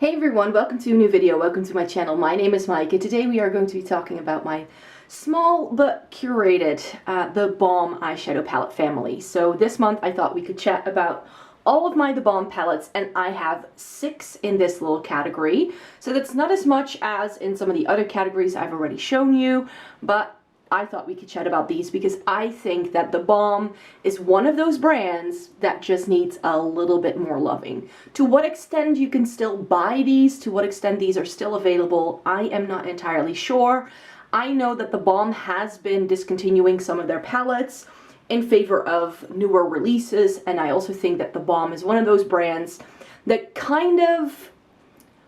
Hey everyone, welcome to a new video, welcome to my channel. My name is Mike and today we are going to be talking about my small but curated the BALM eyeshadow palette family. So this month I thought we could chat about all of my BALM palettes, and I have 6 in this little category. So that's not as much as in some of the other categories I've already shown you, but I thought we could chat about these because I think that the BALM is one of those brands that just needs a little bit more loving. To what extent you can still buy these, to what extent these are still available, I am not entirely sure. I know that the BALM has been discontinuing some of their palettes in favor of newer releases, and I also think that the BALM is one of those brands that kind of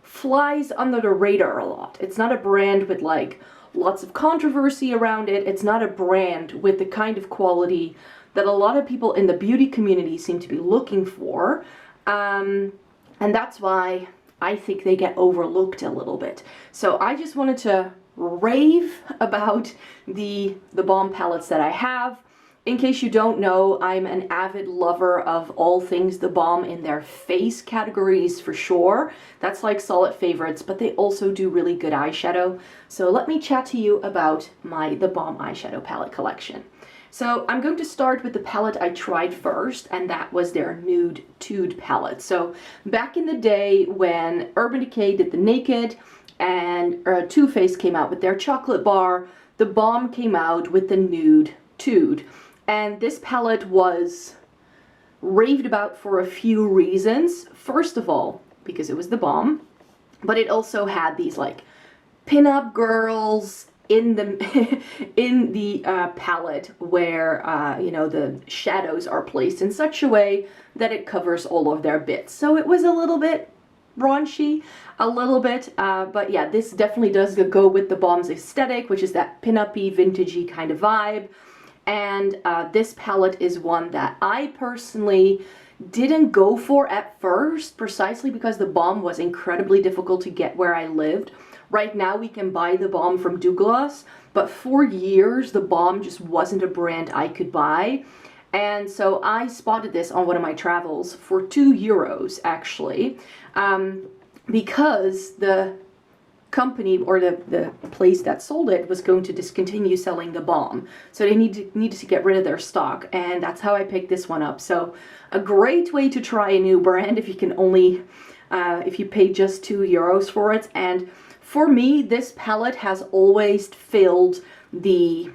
flies under the radar a lot. It's not a brand with like lots of controversy around it. It's not a brand with the kind of quality that a lot of people in the beauty community seem to be looking for. And that's why I think they get overlooked a little bit. So I just wanted to rave about the BALM palettes that I have. In case you don't know, I'm an avid lover of all things the BALM in their face categories for sure. That's like solid favorites, but they also do really good eyeshadow. So let me chat to you about the BALM eyeshadow palette collection. So I'm going to start with the palette I tried first, and that was their Nude Tude palette. So back in the day when Urban Decay did the Naked and Too Faced came out with their chocolate bar, the BALM came out with the Nude Tude. And this palette was raved about for a few reasons. First of all, because it was the BALM, but it also had these like pin-up girls in the in the palette where you know, the shadows are placed in such a way that it covers all of their bits. So it was a little bit raunchy, a little bit, but yeah, this definitely does go with the BALM's aesthetic, which is that pin-up-y, vintagey kind of vibe. And this palette is one that I personally didn't go for at first, precisely because the BALM was incredibly difficult to get where I lived. Right now we can buy the BALM from Douglas, but for years the BALM just wasn't a brand I could buy. And so I spotted this on one of my travels for €2 actually, because the company or the place that sold it was going to discontinue selling the BALM, so they needed to get rid of their stock, and that's how I picked this one up. So a great way to try a new brand if you can only if you pay just €2 for it. And for me, this palette has always filled the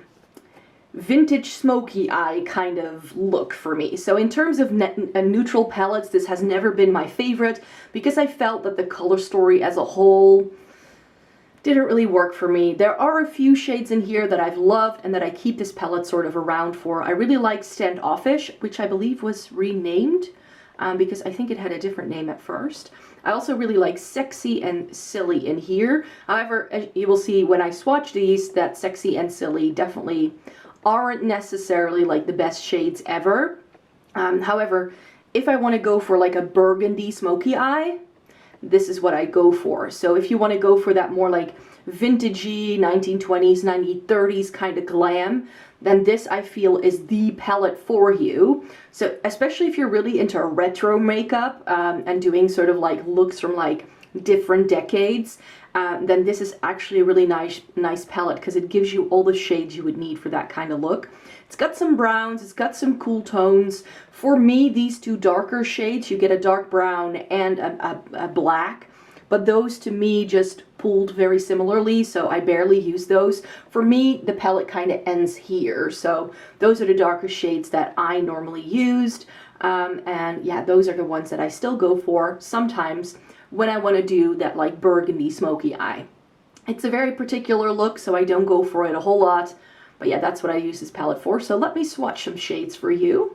vintage smoky eye kind of look for me. So in terms of neutral palettes, this has never been my favorite because I felt that the color story as a whole didn't really work for me. There are a few shades in here that I've loved and that I keep this palette sort of around for. I really like Standoffish, which I believe was renamed because I think it had a different name at first. I also really like Sexy and Silly in here. However, as you will see when I swatch these, that Sexy and Silly definitely aren't necessarily like the best shades ever. However, if I want to go for like a burgundy smoky eye, this is what I go for. So if you want to go for that more like vintagey 1920s, 1930s kind of glam, then this I feel is the palette for you. So especially if you're really into retro makeup and doing sort of like looks from like different decades, then this is actually a really nice palette because it gives you all the shades you would need for that kind of look. It's got some browns, it's got some cool tones. For me, these two darker shades, you get a dark brown and a black, but those to me just pulled very similarly, so I barely use those. For me, the palette kind of ends here, so those are the darker shades that I normally used, and yeah, those are the ones that I still go for sometimes when I want to do that like burgundy smoky eye. It's a very particular look, so I don't go for it a whole lot. But yeah, that's what I use this palette for. So let me swatch some shades for you.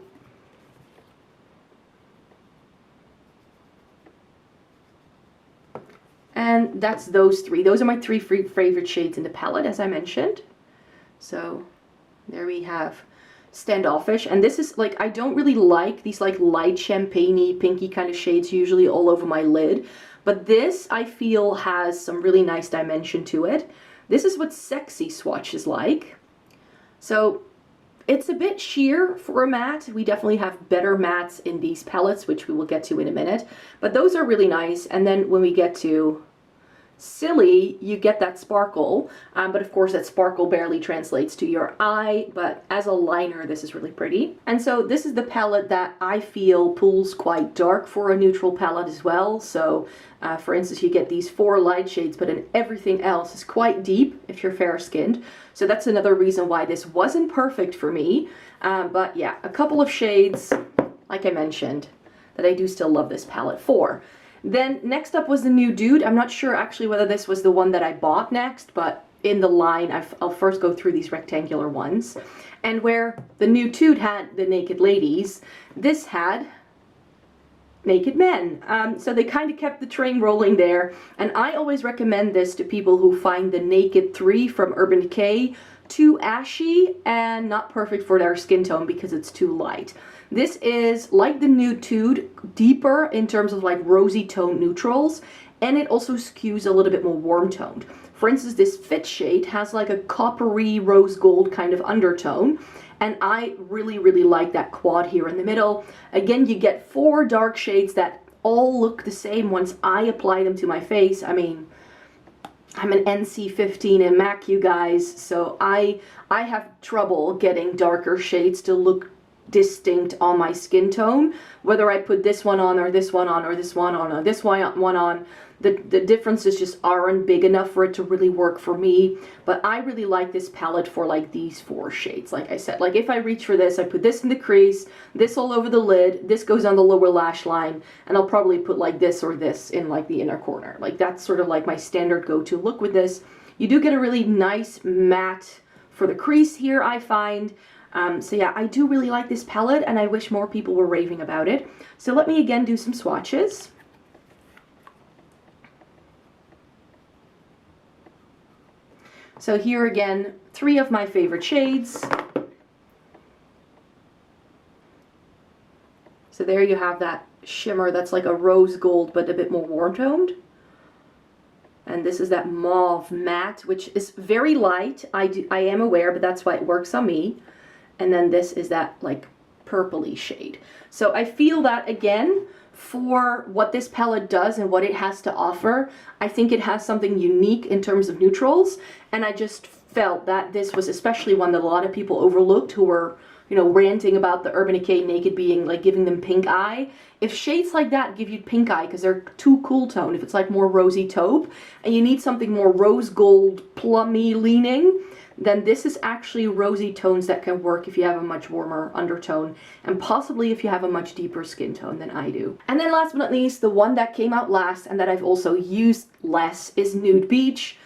And that's those three. Those are my 3 favorite shades in the palette, as I mentioned. So there we have Standoffish. And this is like, I don't really like these like light champagne-y, pinky kind of shades usually all over my lid. But this, I feel, has some really nice dimension to it. This is what Sexy swatch is like. So It's a bit sheer for a matte. We definitely have better mattes in these palettes, which we will get to in a minute. But those are really nice. And then when we get to Silly, you get that sparkle, but of course that sparkle barely translates to your eye, but as a liner this is really pretty. And so this is the palette that I feel pulls quite dark for a neutral palette as well. So for instance, you get these 4 light shades, but then everything else is quite deep if you're fair skinned. So that's another reason why this wasn't perfect for me. But yeah, a couple of shades, like I mentioned, that I do still love this palette for. Then next up was the Nude Dude. I'm not sure actually whether this was the one that I bought next, but in the line, I'll first go through these rectangular ones. And where the Nude Tude had the naked ladies, this had naked men. So they kind of kept the train rolling there. And I always recommend this to people who find the Naked 3 from Urban Decay too ashy and not perfect for their skin tone because it's too light. This is, like the Nude Tude, deeper in terms of like rosy tone neutrals, and it also skews a little bit more warm toned. For instance, this Fit shade has like a coppery rose gold kind of undertone, and I really, really like that quad here in the middle. Again, you get 4 dark shades that all look the same once I apply them to my face. I mean, I'm an NC15 in MAC, you guys, so I have trouble getting darker shades to look distinct on my skin tone. Whether I put this one on or this one on or this one on or this one on, the differences just aren't big enough for it to really work for me. But I really like this palette for like these 4 shades. Like I said, like if I reach for this, I put this in the crease, this all over the lid, this goes on the lower lash line, and I'll probably put like this or this in like the inner corner. Like that's sort of like my standard go-to look with this. You do get a really nice matte for the crease here, I find. So yeah, I do really like this palette, and I wish more people were raving about it. So let me again do some swatches. So here again, 3 of my favorite shades. So there you have that shimmer that's like a rose gold but a bit more warm toned. And this is that mauve matte, which is very light. I am aware, but that's why it works on me. And then this is that like purpley shade. So I feel that again, for what this palette does and what it has to offer, I think it has something unique in terms of neutrals. And I just felt that this was especially one that a lot of people overlooked who were, you know, ranting about the Urban Decay Naked being like giving them pink eye. If shades like that give you pink eye because they're too cool tone, if it's like more rosy taupe and you need something more rose gold plummy leaning, then this is actually rosy tones that can work if you have a much warmer undertone, and possibly if you have a much deeper skin tone than I do. And then last but not least, the one that came out last and that I've also used less is Nude Beach.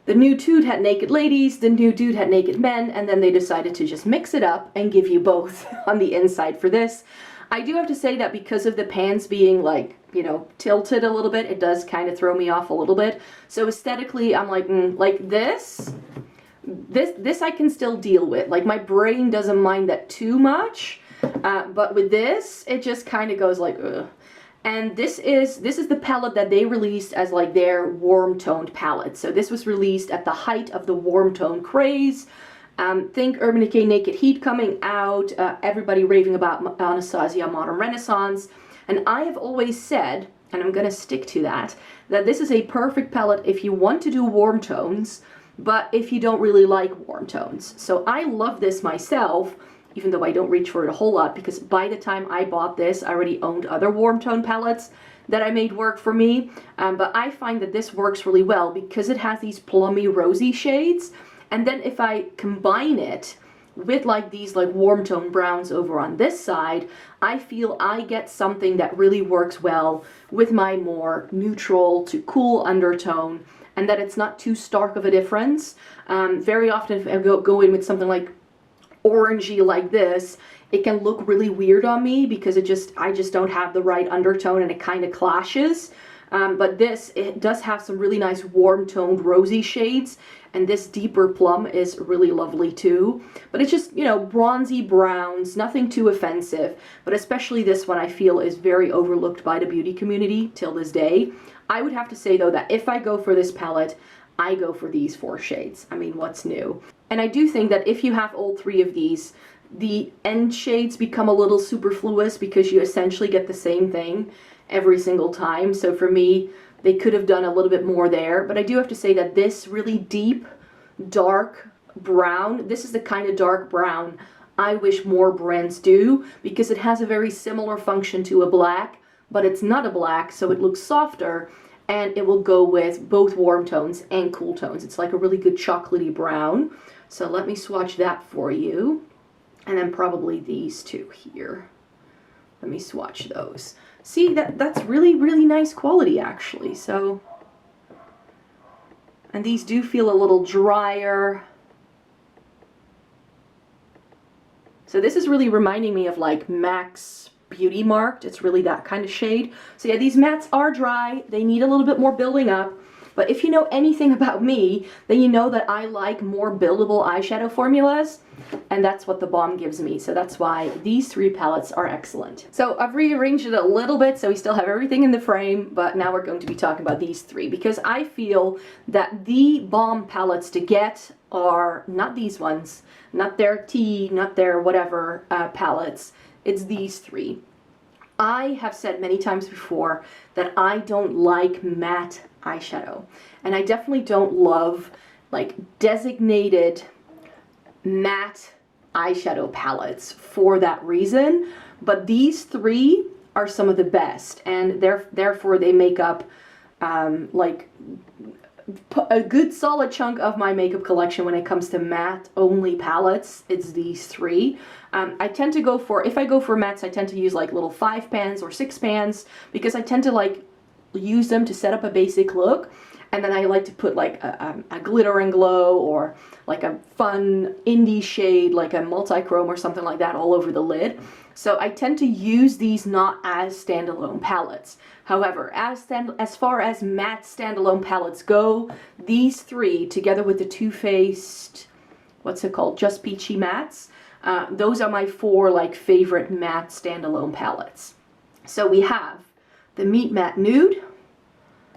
The Nude Tude had naked ladies, the Nude Dude had naked men, and then they decided to just mix it up and give you both on the inside for this. I do have to say that because of the pans being like, you know, tilted a little bit, it does kind of throw me off a little bit. So aesthetically, I'm like this I can still deal with. Like my brain doesn't mind that too much, but with this, it just kind of goes like, ugh. And this is the palette that they released as like their warm toned palette. So this was released at the height of the warm tone craze. Think Urban Decay Naked Heat coming out, everybody raving about Anastasia Modern Renaissance. And I have always said, and I'm gonna stick to that this is a perfect palette if you want to do warm tones, but if you don't really like warm tones. So I love this myself, even though I don't reach for it a whole lot, because by the time I bought this, I already owned other warm tone palettes that I made work for me. But I find that this works really well because it has these plummy rosy shades. And then if I combine it with like these like warm tone browns over on this side, I feel I get something that really works well with my more neutral to cool undertone, and that it's not too stark of a difference. Very often if I go in with something like orangey like this, it can look really weird on me because I just don't have the right undertone and it kind of clashes. But it does have some really nice warm toned rosy shades, and this deeper plum is really lovely too. But it's just, you know, bronzy browns, nothing too offensive, but especially this one I feel is very overlooked by the beauty community till this day. I would have to say though that if I go for this palette, I go for these 4 shades. I mean, what's new? And I do think that if you have all 3 of these, the end shades become a little superfluous because you essentially get the same thing every single time. So for me, they could have done a little bit more there. But I do have to say that this really deep, dark brown, this is the kind of dark brown I wish more brands do, because it has a very similar function to a black, but it's not a black, so it looks softer, and it will go with both warm tones and cool tones. It's like a really good chocolatey brown. So let me swatch that for you. And then probably these two here. Let me swatch those. See, that's really, really nice quality actually. So, and these do feel a little drier. So this is really reminding me of like MAC's Beauty Marked. It's really that kind of shade. So yeah, these mattes are dry. They need a little bit more building up. But if you know anything about me, then you know that I like more buildable eyeshadow formulas, and that's what the BALM gives me. So that's why these three palettes are excellent. So I've rearranged it a little bit so we still have everything in the frame, but now we're going to be talking about these three, because I feel that the BALM palettes to get are not these ones, not their tea, not their whatever palettes. It's these three. I have said many times before that I don't like matte eyeshadow, and I definitely don't love like designated matte eyeshadow palettes for that reason, but these three are some of the best, and therefore they make up like a good solid chunk of my makeup collection when it comes to matte only palettes. It's these three. I tend to go for, if I go for mattes, I tend to use like little 5 pans or 6 pans, because I tend to like use them to set up a basic look, and then I like to put like a glitter and glow or like a fun indie shade like a multi-chrome or something like that all over the lid. So I tend to use these not as standalone palettes. However, as far as matte standalone palettes go, these three together with the Too Faced, what's it called, Just Peachy mattes, those are my 4 like favorite matte standalone palettes. So we have the Meet Matte Nude,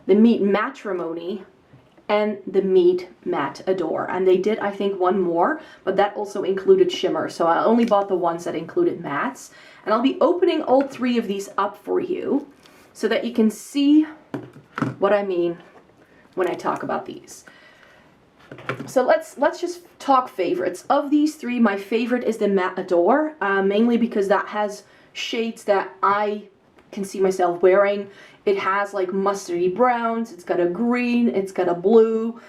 the Meet Matrimony, and the Meet Matte Ador. And they did, I think, one more, but that also included shimmer. So I only bought the ones that included mattes. And I'll be opening all 3 of these up for you so that you can see what I mean when I talk about these. So let's just talk favorites. Of these 3, my favorite is the Matte Ador, mainly because that has shades that I can see myself wearing. It has like mustardy browns, it's got a green, it's got a blue,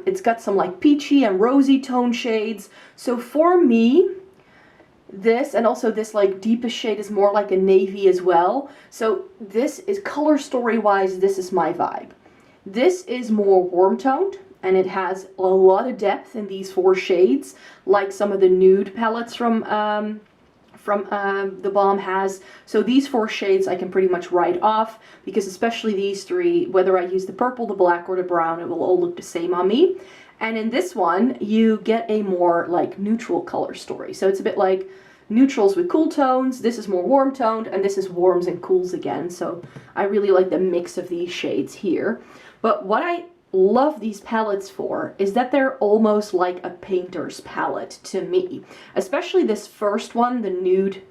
it's got some like peachy and rosy tone shades. So for me, this, and also this like deepest shade is more like a navy as well. So this is, color story wise, this is my vibe. This is more warm toned, and it has a lot of depth in these 4 shades, like some of the nude palettes from the BALM has. So these 4 shades I can pretty much write off, because especially these 3, whether I use the purple, the black, or the brown, it will all look the same on me. And in this one, you get a more like neutral color story. So it's a bit like neutrals with cool tones. This is more warm toned, and this is warms and cools again. So I really like the mix of these shades here. But what I love these palettes for is that they're almost like a painter's palette to me. Especially this first one, the nude,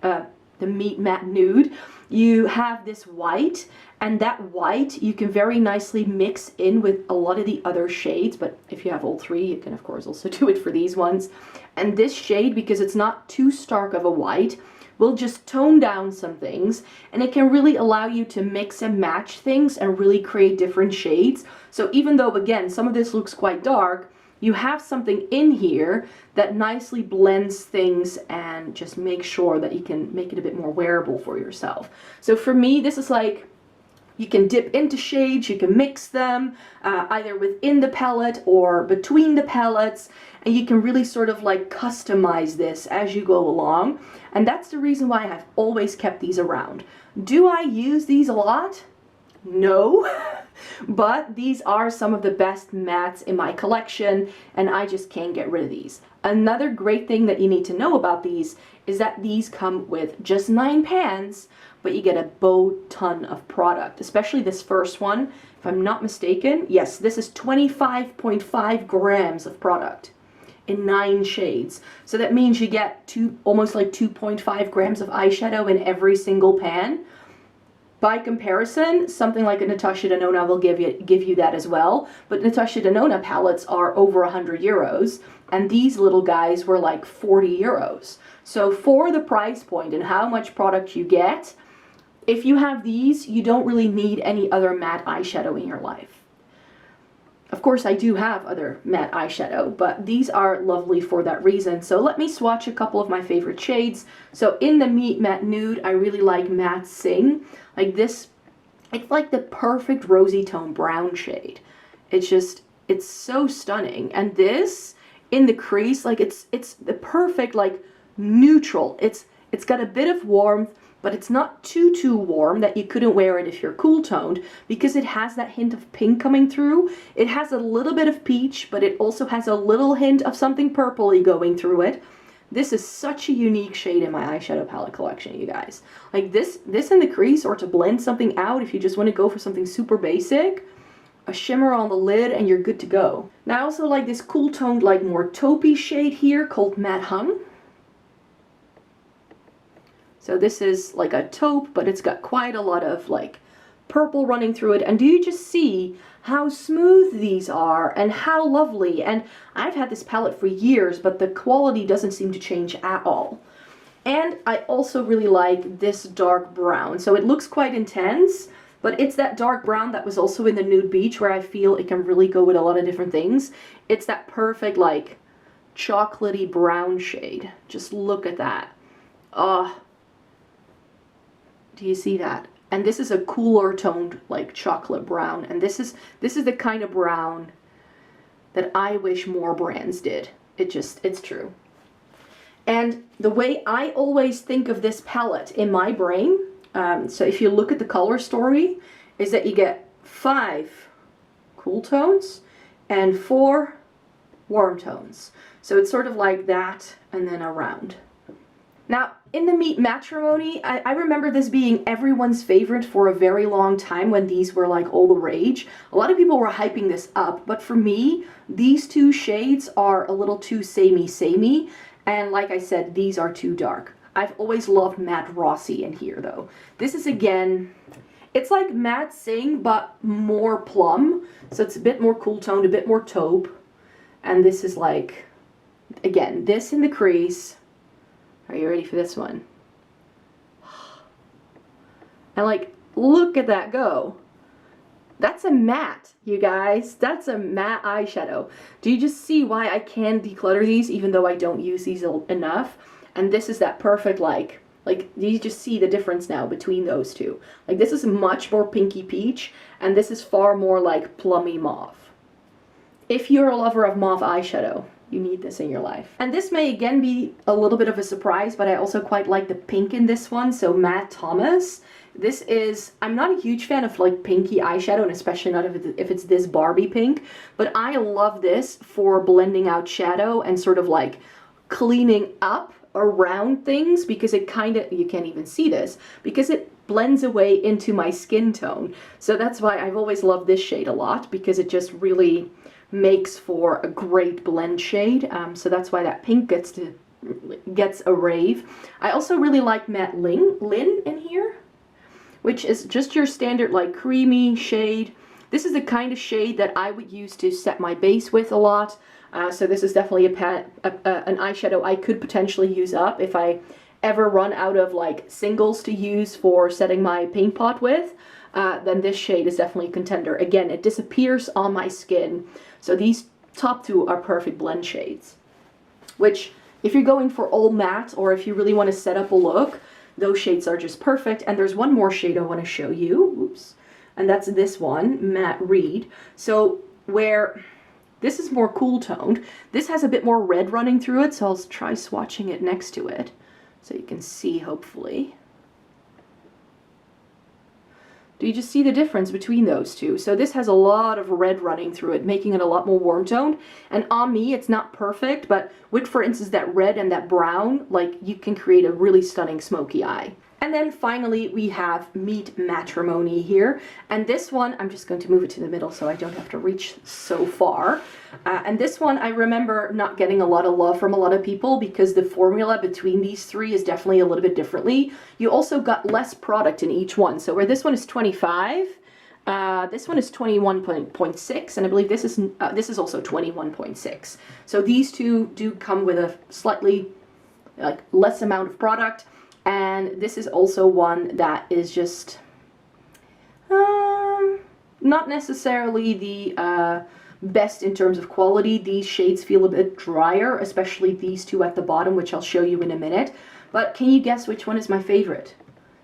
the Meet Matte Nude. You have this white, and that white you can very nicely mix in with a lot of the other shades, but if you have all 3, you can of course also do it for these ones. And this shade, because it's not too stark of a white, will just tone down some things, and it can really allow you to mix and match things and really create different shades. So even though, again, some of this looks quite dark, you have something in here that nicely blends things and just makes sure that you can make it a bit more wearable for yourself. So for me, this is like, you can dip into shades, you can mix them, either within the palette or between the palettes, and you can really sort of like customize this as you go along. And that's the reason why I've always kept these around. Do I use these a lot? No, but these are some of the best mattes in my collection, and I just can't get rid of these. Another great thing that you need to know about these is that these come with just 9 pans, but you get a ton of product, especially this first one. If I'm not mistaken, yes, this is 25.5 grams of product in 9 shades. So that means you get almost like 2.5 grams of eyeshadow in every single pan. By comparison, something like a Natasha Denona will give you that as well, but Natasha Denona palettes are over 100 euros, and these little guys were like 40 euros. So for the price point and how much product you get, if you have these, you don't really need any other matte eyeshadow in your life. Of course, I do have other matte eyeshadow, but these are lovely for that reason. So let me swatch a couple of my favorite shades. So in the Meet Matte Nude, I really like Matte Sing. Like this, it's like the perfect rosy tone brown shade. It's so stunning. And this, in the crease, like it's the perfect, like, neutral. It's got a bit of warmth, but it's not too warm that you couldn't wear it if you're cool toned, because it has that hint of pink coming through. It has a little bit of peach, but it also has a little hint of something purpley going through it. This is such a unique shade in my eyeshadow palette collection, you guys. Like this in the crease, or to blend something out if you just want to go for something super basic, a shimmer on the lid, and you're good to go. Now I also like this cool toned, like more taupey shade here called Matte Hung. So this is like a taupe, but it's got quite a lot of like purple running through it. And do you just see how smooth these are and how lovely? And I've had this palette for years, but the quality doesn't seem to change at all. And I also really like this dark brown. So it looks quite intense, but it's that dark brown that was also in the Nude Beach, where I feel it can really go with a lot of different things. It's that perfect, like, chocolatey brown shade. Just look at that. Oh, do you see that? And this is a cooler toned, like, chocolate brown. And this is the kind of brown that I wish more brands did. It's true. And the way I always think of this palette in my brain, so if you look at the color story, is that you get 5 cool tones and 4 warm tones. So it's sort of like that and then around. Now, in the Meet Matrimony, I remember this being everyone's favorite for a very long time when these were like all the rage. A lot of people were hyping this up, but for me, these 2 shades are a little too samey, and like I said, these are too dark. I've always loved Matte Rossi in here though. This is, again, it's like Matte Sing, but more plum. So it's a bit more cool toned, a bit more taupe. And this is like, again, this in the crease. Are you ready for this one? And like, look at that go. That's a matte, you guys. That's a matte eyeshadow. Do you just see why I can declutter these even though I don't use these enough? And this is that perfect, like, do you just see the difference now between those two? Like, this is much more pinky peach, and this is far more like plummy mauve. If you're a lover of mauve eyeshadow, you need this in your life. And this may again be a little bit of a surprise, but I also quite like the pink in this one. So Matt Thomas. This is, I'm not a huge fan of like pinky eyeshadow, and especially not if it's this Barbie pink, but I love this for blending out shadow and sort of like cleaning up around things, because it kind of, you can't even see this, because it blends away into my skin tone. So that's why I've always loved this shade a lot, because it just really makes for a great blend shade. So that's why that pink gets a rave. I also really like Matte Lin in here, which is just your standard like creamy shade. This is the kind of shade that I would use to set my base with a lot. So this is definitely an eyeshadow I could potentially use up if I ever run out of like singles to use for setting my paint pot with. Then this shade is definitely a contender. Again, it disappears on my skin. So these top two are perfect blend shades, which if you're going for all matte, or if you really want to set up a look, those shades are just perfect. And there's one more shade I want to show you. Oops. And that's this one, Matte Reed. So where this is more cool toned, this has a bit more red running through it. So I'll try swatching it next to it so you can see, hopefully. Do you just see the difference between those two? So this has a lot of red running through it, making it a lot more warm toned. And on me, it's not perfect, but with, for instance, that red and that brown, like, you can create a really stunning smoky eye. And then finally we have Meet Matrimony here, and this one, I'm just going to move it to the middle so I don't have to reach so far. And this one I remember not getting a lot of love from a lot of people because the formula between these three is definitely a little bit differently. You also got less product in each one, so where this one is 25, this one is 21.6, and I believe this is also 21.6. So these two do come with a slightly less amount of product. And this is also one that is just not necessarily the best in terms of quality. These shades feel a bit drier, especially these two at the bottom, which I'll show you in a minute. But can you guess which one is my favorite?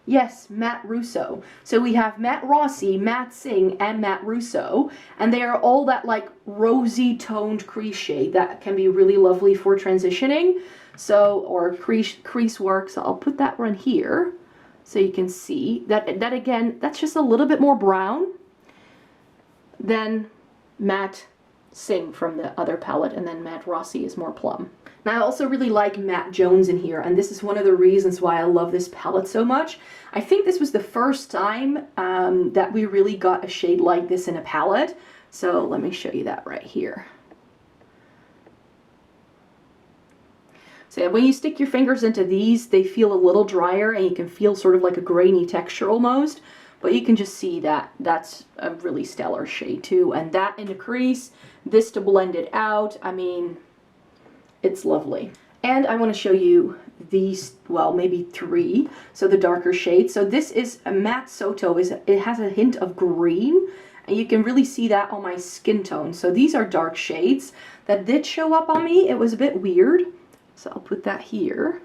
Yes, Matte Russo. So we have Matte Rossi, Matte Singh, and Matte Russo, and they are all that like rosy toned crease shade that can be really lovely for transitioning. So, or crease work. So I'll put that one here so you can see that again, that's just a little bit more brown than Matte Singh from the other palette, and then Matte Rossi is more plum. Now I also really like Matte Jones in here, and this is one of the reasons why I love this palette so much. I think this was the first time that we really got a shade like this in a palette. So let me show you that right here. So when you stick your fingers into these, they feel a little drier and you can feel sort of like a grainy texture almost. But you can just see that that's a really stellar shade too. And that in the crease, this to blend it out. I mean, it's lovely. And I want to show you these, well, maybe three. So the darker shades. So this is a Matte Soto. It has a hint of green. And you can really see that on my skin tone. So these are dark shades that did show up on me. It was a bit weird. So I'll put that here.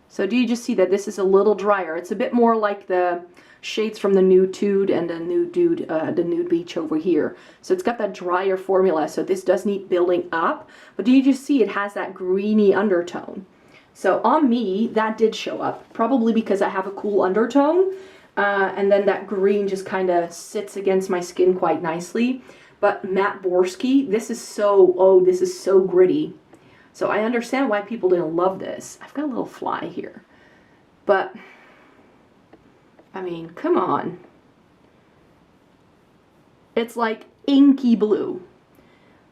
So do you just see that this is a little drier? It's a bit more like the shades from the Nude Tude and the Nude Dude, the Nude Beach over here. So it's got that drier formula, so this does need building up. But do you just see it has that greeny undertone? So on me, that did show up, probably because I have a cool undertone. And then that green just kind of sits against my skin quite nicely. But Matte Borsky, this is so gritty. So I understand why people didn't love this. I've got a little fly here. But, I mean, come on. It's like inky blue.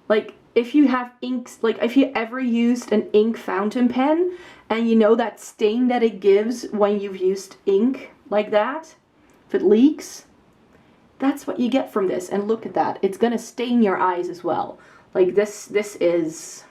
Like, if you have inks, like if you ever used an ink fountain pen, and you know that stain that it gives when you've used ink like that, if it leaks, that's what you get from this. And look at that. It's going to stain your eyes as well. Like this is,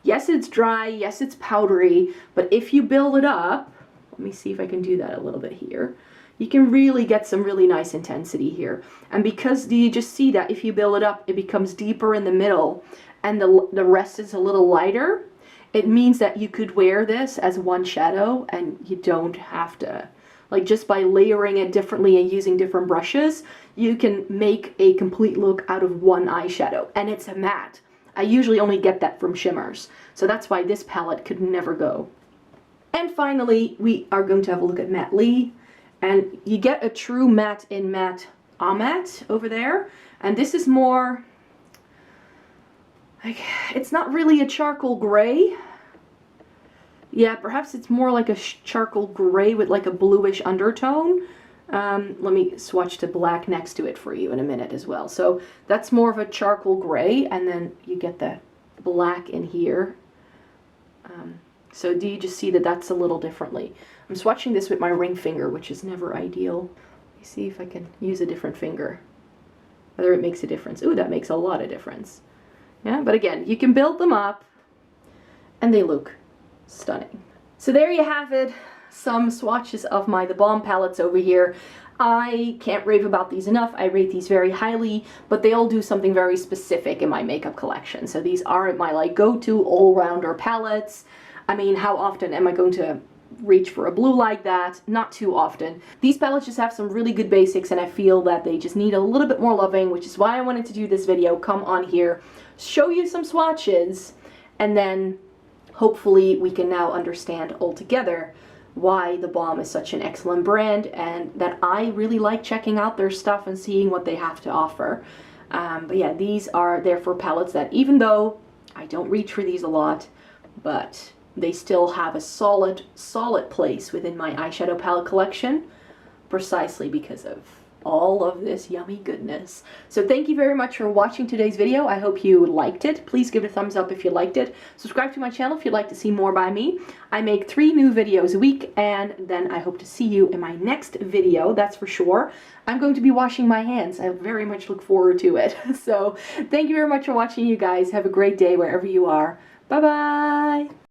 yes, it's dry. Yes, it's powdery. But if you build it up, let me see if I can do that a little bit here. You can really get some really nice intensity here. And because you just see that if you build it up, it becomes deeper in the middle and the rest is a little lighter. It means that you could wear this as one shadow and you don't have to. Like just by layering it differently and using different brushes, you can make a complete look out of one eyeshadow. And it's a matte. I usually only get that from shimmers. So that's why this palette could never go. And finally, we are going to have a look at Matte Lee. And you get a true matte in Matte Ahmet over there. And this is more, like, it's not really a charcoal gray. Yeah, perhaps it's more like a charcoal gray with like a bluish undertone. Let me swatch to black next to it for you in a minute as well. So that's more of a charcoal gray, and then you get the black in here. So do you just see that that's a little differently? I'm swatching this with my ring finger, which is never ideal. Let me see if I can use a different finger. Whether it makes a difference. Ooh, that makes a lot of difference. Yeah, but again, you can build them up, and they look stunning. So there you have it, some swatches of the BALM palettes over here. I can't rave about these enough. I rate these very highly, but they all do something very specific in my makeup collection. So these aren't my like go-to all-rounder palettes. I mean, how often am I going to reach for a blue like that? Not too often. These palettes just have some really good basics, and I feel that they just need a little bit more loving, which is why I wanted to do this video, come on here, show you some swatches, and then hopefully we can now understand altogether why the BALM is such an excellent brand, and that I really like checking out their stuff and seeing what they have to offer. But yeah, these are therefore palettes that, even though I don't reach for these a lot, but they still have a solid place within my eyeshadow palette collection, precisely because of all of this yummy goodness. So thank you very much for watching today's video. I hope you liked it. Please give it a thumbs up if you liked it. Subscribe to my channel if you'd like to see more by me. I make 3 new videos a week, and then I hope to see you in my next video, that's for sure. I'm going to be washing my hands. I very much look forward to it. So thank you very much for watching, you guys. Have a great day wherever you are. Bye-bye.